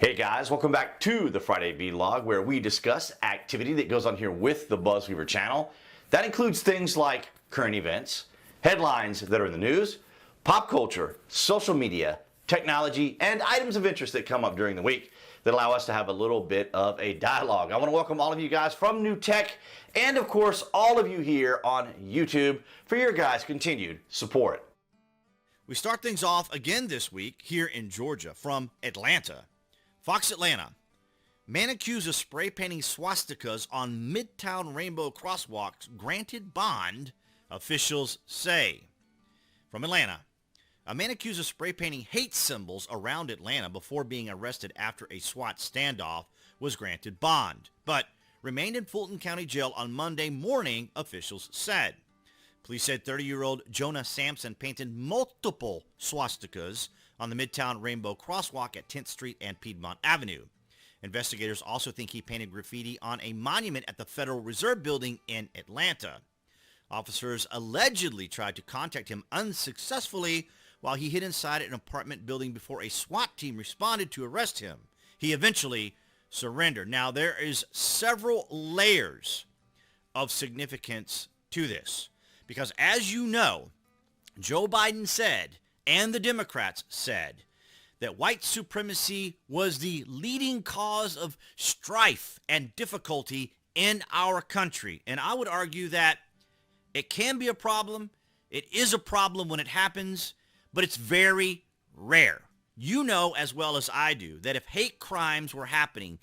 Hey guys, welcome back to the Friday Vlog, where we discuss activity that goes on here with the BuzWeaver channel. That includes things like current events, headlines that are in the news, pop culture, social media, technology, and items of interest that come up during the week that allow us to have a little bit of a dialogue. I want to welcome all of you guys from New Tech and of course all of you here on YouTube for your guys' continued support. We start things off again this week here in Georgia from Atlanta. Fox Atlanta. Man accused of spray painting swastikas on Midtown Rainbow Crosswalks granted bond, officials say. From Atlanta. A man accused of spray painting hate symbols around Atlanta before being arrested after a SWAT standoff was granted bond, but remained in Fulton County Jail on Monday morning, officials said. Police said 30-year-old Jonah Sampson painted multiple swastikas on the Midtown Rainbow Crosswalk at 10th Street and Piedmont Avenue. Investigators also think he painted graffiti on a monument at the Federal Reserve Building in Atlanta. Officers allegedly tried to contact him unsuccessfully while he hid inside an apartment building before a SWAT team responded to arrest him. He eventually surrendered. Now, there is several layers of significance to this, because as you know, Joe Biden said, and the Democrats said, that white supremacy was the leading cause of strife and difficulty in our country. And I would argue that it can be a problem. It is a problem when it happens, but it's very rare. You know as well as I do that if hate crimes were happening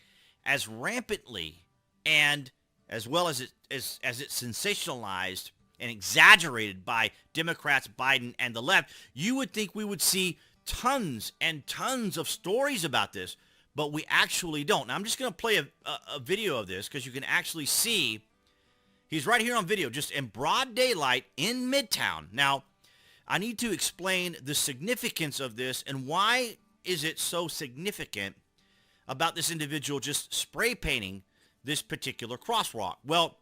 as rampantly and as well as it's sensationalized and exaggerated by Democrats, Biden, and the left, you would think we would see tons and tons of stories about this, but we actually don't. Now, I'm just going to play a video of this because you can actually see he's right here on video, just in broad daylight in Midtown. Now, I need to explain the significance of this and why is it so significant about this individual just spray painting this particular crosswalk. Well,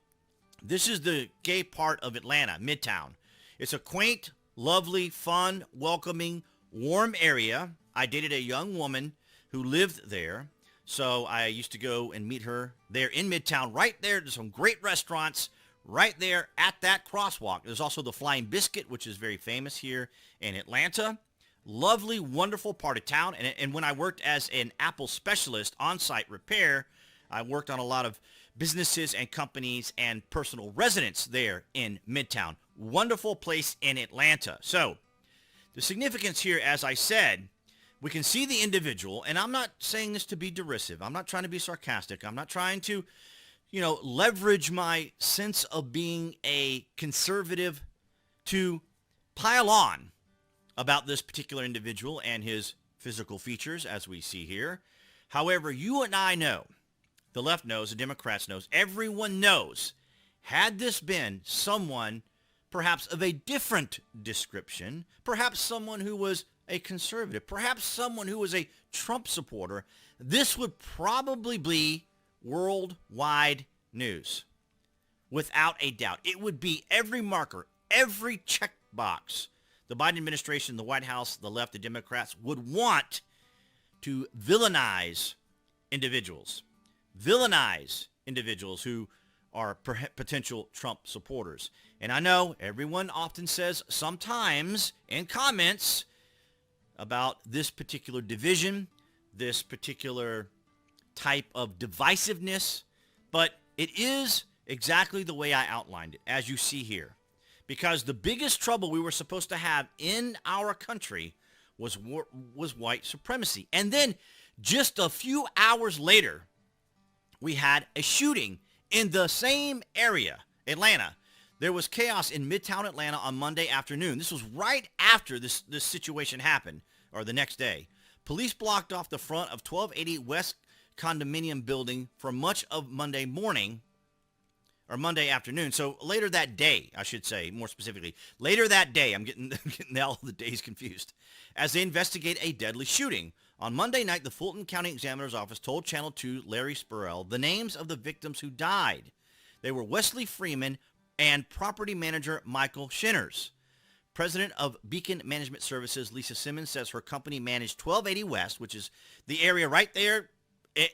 this is the gay part of Atlanta, Midtown. It's a quaint, lovely, fun, welcoming, warm area. I dated a young woman who lived there, so I used to go and meet her there in Midtown. Right there, there's some great restaurants right there at that crosswalk. There's also the Flying Biscuit, which is very famous here in Atlanta. Lovely, wonderful part of town. And when I worked as an Apple specialist on-site repair, I worked on a lot of businesses and companies and personal residents there in Midtown. Wonderful place in Atlanta. So the significance here, as I said, we can see the individual, and I'm not saying this to be derisive. I'm not trying to be sarcastic. I'm not trying to, leverage my sense of being a conservative to pile on about this particular individual and his physical features, as we see here. However, you and I know, the left knows, the Democrats knows, everyone knows, had this been someone perhaps of a different description, perhaps someone who was a conservative, perhaps someone who was a Trump supporter, this would probably be worldwide news. Without a doubt. It would be every marker, every checkbox the Biden administration, the White House, the left, the Democrats would want to villainize individuals who are potential Trump supporters. And I know everyone often says sometimes in comments about this particular division, this particular type of divisiveness, but it is exactly the way I outlined it, as you see here. Because the biggest trouble we were supposed to have in our country was white supremacy. And then just a few hours later, we had a shooting in the same area, Atlanta. There was chaos in Midtown Atlanta on Monday afternoon. This was right after this situation happened, or the next day. Police blocked off the front of 1280 West condominium building for much of Monday morning, or Monday afternoon. So later that day, I should say, more specifically. Later that day, I'm getting all the days confused, as they investigate a deadly shooting. On Monday night, the Fulton County Examiner's Office told Channel 2 Larry Spurrell the names of the victims who died. They were Wesley Freeman and property manager Michael Shinners. President of Beacon Management Services, Lisa Simmons, says her company managed 1280 West, which is the area right there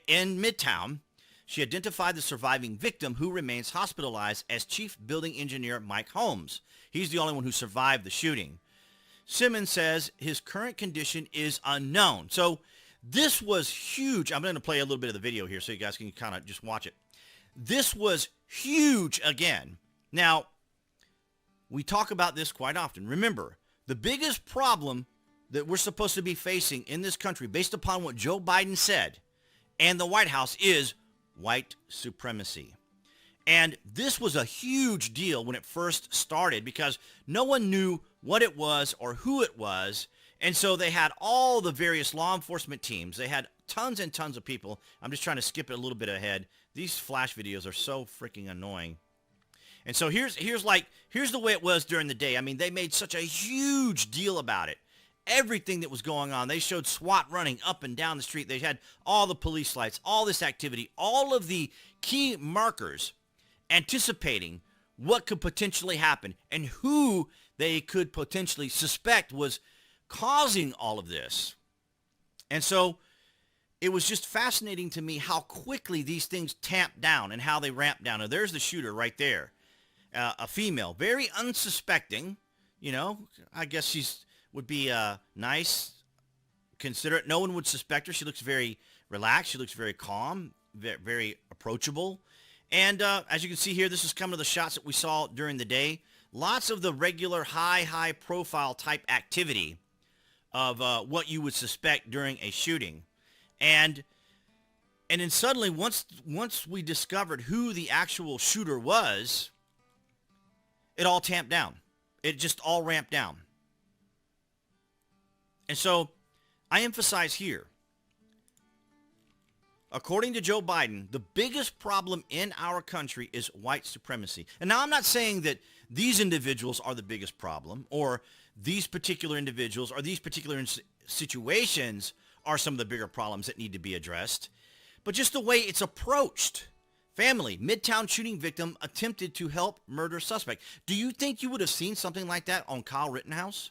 in Midtown. She identified the surviving victim, who remains hospitalized, as Chief Building Engineer Mike Holmes. He's the only one who survived the shooting. Simmons says his current condition is unknown. So this was huge. I'm going to play a little bit of the video here so you guys can kind of just watch it. This was huge again. Now, we talk about this quite often. Remember, the biggest problem that we're supposed to be facing in this country, based upon what Joe Biden said and the White House, is white supremacy. And this was a huge deal when it first started because no one knew what it was or who it was. And so they had all the various law enforcement teams. They had tons and tons of people. I'm just trying to skip it a little bit ahead. These flash videos are so freaking annoying. And so here's the way it was during the day. I mean, they made such a huge deal about it. Everything that was going on. They showed SWAT running up and down the street. They had all the police lights, all this activity, all of the key markers anticipating what could potentially happen and who they could potentially suspect was causing all of this. And so it was just fascinating to me how quickly these things tamped down and how they ramped down. Now, there's the shooter right there, a female, very unsuspecting. You know, I guess she's would be nice, considerate. No one would suspect her. She looks very relaxed. She looks very calm, very approachable. And as you can see here, this is some of the shots that we saw during the day. Lots of the regular high profile type activity of what you would suspect during a shooting. And then suddenly, once we discovered who the actual shooter was, it all tamped down. It just all ramped down. And so I emphasize here, according to Joe Biden, the biggest problem in our country is white supremacy. And now I'm not saying that these individuals are the biggest problem, or these particular individuals or these particular situations are some of the bigger problems that need to be addressed, but just the way it's approached. Family, Midtown shooting victim attempted to help murder suspect. Do you think you would have seen something like that on Kyle Rittenhouse?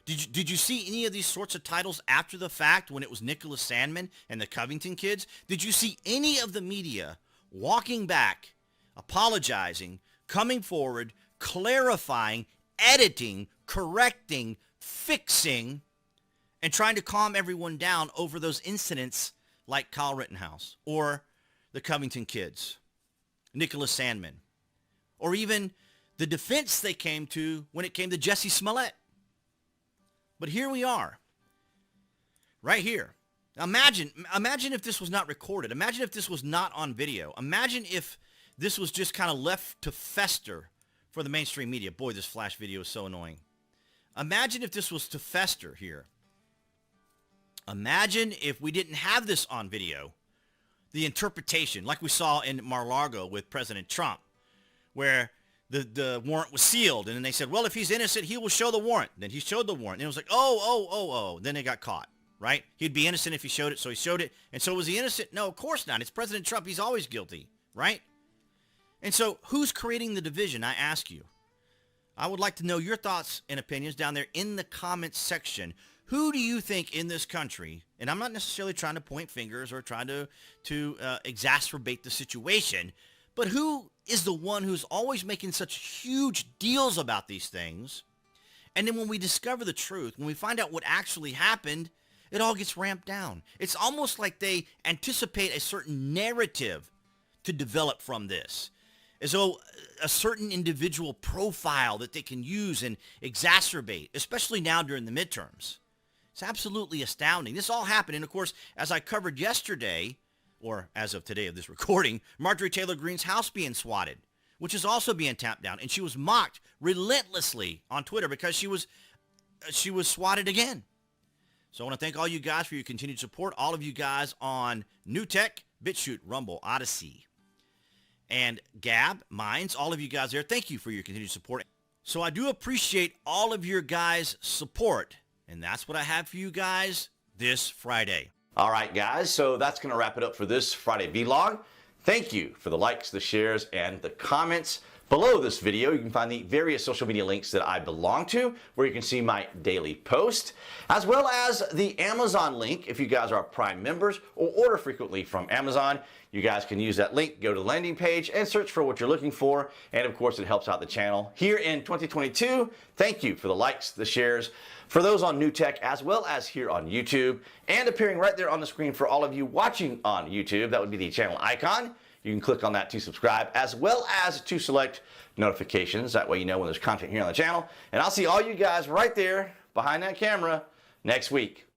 Did you see any of these sorts of titles after the fact when it was Nicholas Sandmann and the Covington kids? Did you see any of the media walking back, apologizing, coming forward, clarifying, editing, correcting, fixing, and trying to calm everyone down over those incidents like Kyle Rittenhouse or the Covington kids, Nicholas Sandmann, or even the defense they came to when it came to Jesse Smollett? But here we are, right here. Imagine if this was not recorded. Imagine if this was not on video. Imagine if this was just kind of left to fester for the mainstream media. Boy, this flash video is so annoying. Imagine if this was to fester here. Imagine if we didn't have this on video. The interpretation, like we saw in Mar-a-Lago with President Trump, where the warrant was sealed, and then they said, well, if he's innocent, he will show the warrant. Then he showed the warrant, and it was like, oh. Then they got caught, right? He'd be innocent if he showed it, so he showed it. And so was he innocent? No, of course not. It's President Trump. He's always guilty, right? And so who's creating the division, I ask you? I would like to know your thoughts and opinions down there in the comments section. Who do you think in this country, and I'm not necessarily trying to point fingers or trying to exacerbate the situation, but who is the one who's always making such huge deals about these things? And then when we discover the truth, when we find out what actually happened, it all gets ramped down. It's almost like they anticipate a certain narrative to develop from this, as though a certain individual profile that they can use and exacerbate, especially now during the midterms. It's absolutely astounding. This all happened, and of course, as I covered yesterday, or as of today of this recording, Marjorie Taylor Greene's house being swatted, which is also being tamped down, and she was mocked relentlessly on Twitter because she was swatted again. So I want to thank all you guys for your continued support, all of you guys on New Tech, BitChute, Rumble, Odyssey, and Gab, Minds, all of you guys there. Thank you for your continued support. So I do appreciate all of your guys' support, and that's what I have for you guys this Friday. All right, guys, so that's going to wrap it up for this Friday vlog. Thank you for the likes, the shares, and the comments. Below this video, you can find the various social media links that I belong to, where you can see my daily post, as well as the Amazon link if you guys are Prime members or order frequently from Amazon. You guys can use that link, go to the landing page, and search for what you're looking for. And of course, it helps out the channel here in 2022. Thank you for the likes, the shares, for those on New Tech, as well as here on YouTube, and appearing right there on the screen for all of you watching on YouTube. That would be the channel icon. You can click on that to subscribe, as well as to select notifications. That way you know when there's content here on the channel. And I'll see all you guys right there behind that camera next week.